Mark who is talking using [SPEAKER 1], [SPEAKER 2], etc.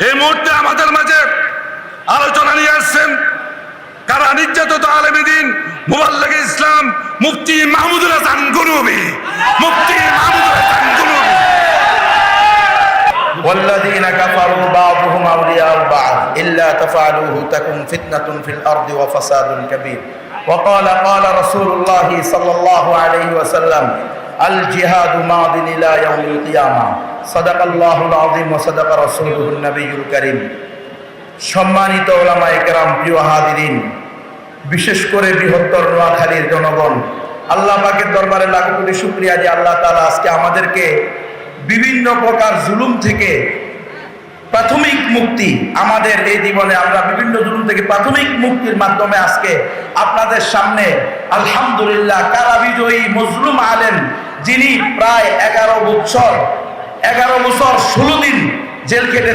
[SPEAKER 1] এই মুহূর্তে আমাদের মাঝে আলোচনা নিয়ে আসছেন কারা নির্যাতিত আলেম দ্বীন মুবাল্লিগে ইসলাম মুফতি মাহমুদুল হাসান গনবী। মুফতি মাহমুদুল হাসান গনবী।
[SPEAKER 2] والذين كفروا بعضهم أولياء بعض إلا تفعلوه تكن فتنة في الأرض وفساد كبير وقال رسول الله صلى الله عليه وسلم الجهاد ماض إلى يوم القيامة صدق الله العظيم وصدق رسوله النبي الكريم সম্মানিত উলামায়ে কেরাম, প্রিয় হাজিরিন, বিশেষ করে বৃহত্তর নোয়াখালীর জনগণ, আল্লাহ পাকের দরবারে লাখ কোটি শুকরিয়া যে আল্লাহ তাআলা আজকে আমাদেরকে বিভিন্ন প্রকার জুলুম থেকে প্রাথমিক মুক্তি, আমাদের এই জীবনে আমরা বিভিন্ন জুলুম থেকে প্রাথমিক মুক্তির মাধ্যমে আজকে আপনাদের সামনে আলহামদুলিল্লাহ কারা বিজয়ী মজলুম আলেম, যিনি প্রায় 11 বছর 16 দিন জেল কেটেছেন।